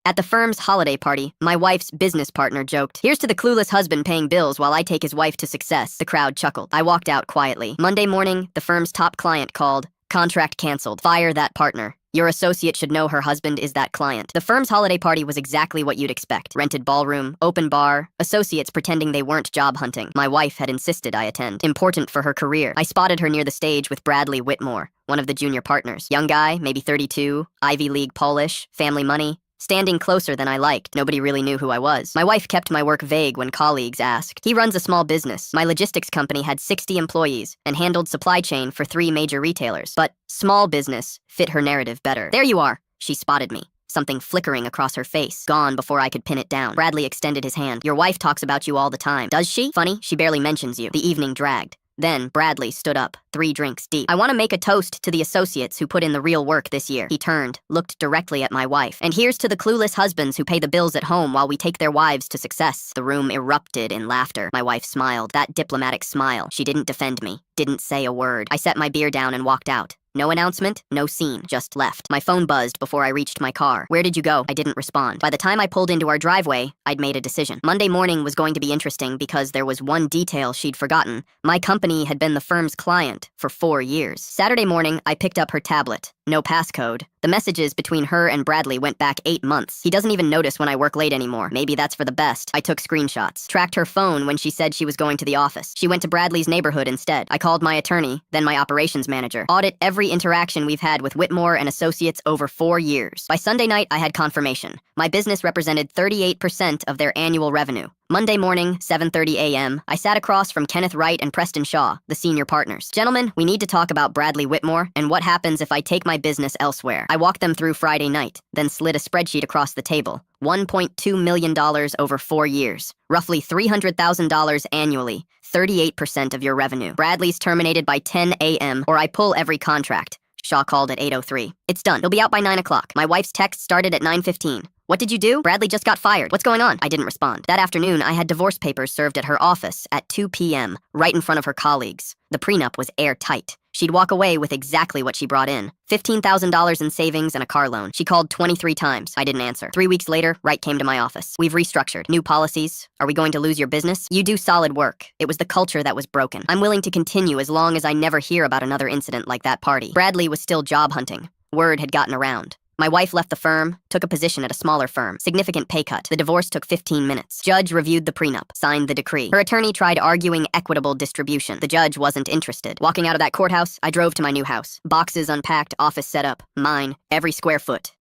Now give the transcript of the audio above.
At the firm's holiday party, my wife's business partner joked, "Here's to the clueless husband paying bills while I take his wife to success." The crowd chuckled. I walked out quietly. Monday morning, the firm's top client called. "Contract canceled. Fire that partner. Your associate should know her husband is that client." The firm's holiday party was exactly what you'd expect. Rented ballroom, open bar, associates pretending they weren't job hunting. My wife had insisted I attend. Important for her career. I spotted her near the stage with Bradley Whitmore, one of the junior partners. Young guy, maybe 32, Ivy League Polish, family money. Standing closer than I liked, nobody really knew who I was. My wife kept my work vague when colleagues asked. He runs a small business. My logistics company had 60 employees and handled supply chain for 3 major retailers. But small business fit her narrative better. "There you are." She spotted me, something flickering across her face, gone before I could pin it down. Bradley extended his hand. "Your wife talks about you all the time." "Does she?" "Funny, she barely mentions you." The evening dragged. Then Bradley stood up, 3 drinks deep. "I want to make a toast to the associates who put in the real work this year." He turned, looked directly at my wife. "And here's to the clueless husbands who pay the bills at home while we take their wives to success." The room erupted in laughter. My wife smiled, that diplomatic smile. She didn't defend me, didn't say a word. I set my beer down and walked out. No announcement, no scene, just left. My phone buzzed before I reached my car. "Where did you go?" I didn't respond. By the time I pulled into our driveway, I'd made a decision. Monday morning was going to be interesting because there was one detail she'd forgotten. My company had been the firm's client for 4 years. Saturday morning, I picked up her tablet. No passcode. The messages between her and Bradley went back 8 months. He doesn't even notice when I work late anymore. Maybe that's for the best. I took screenshots. Tracked her phone when she said she was going to the office. She went to Bradley's neighborhood instead. I called my attorney, then my operations manager. Audit every interaction we've had with Whitmore and Associates over 4 years. By Sunday night, I had confirmation. My business represented 38% of their annual revenue. Monday morning, 7:30 a.m., I sat across from Kenneth Wright and Preston Shaw, the senior partners. "Gentlemen, we need to talk about Bradley Whitmore and what happens if I take my business elsewhere." I walked them through Friday night, then slid a spreadsheet across the table. $1.2 million over 4 years. Roughly $300,000 annually. 38% of your revenue. Bradley's terminated by 10 a.m. or I pull every contract. Shaw called at 8:03. "It's done. He'll be out by 9 o'clock. My wife's text started at 9:15. "What did you do?" "Bradley just got fired. What's going on?" I didn't respond. That afternoon, I had divorce papers served at her office at 2 p.m., right in front of her colleagues. The prenup was airtight. She'd walk away with exactly what she brought in. $15,000 in savings and a car loan. She called 23 times. I didn't answer. 3 weeks later, Wright came to my office. "We've restructured. New policies. Are we going to lose your business?" "You do solid work. It was the culture that was broken. I'm willing to continue as long as I never hear about another incident like that party." Bradley was still job hunting. Word had gotten around. My wife left the firm, took a position at a smaller firm. Significant pay cut. The divorce took 15 minutes. Judge reviewed the prenup, signed the decree. Her attorney tried arguing equitable distribution. The judge wasn't interested. Walking out of that courthouse, I drove to my new house. Boxes unpacked, office set up. Mine, every square foot.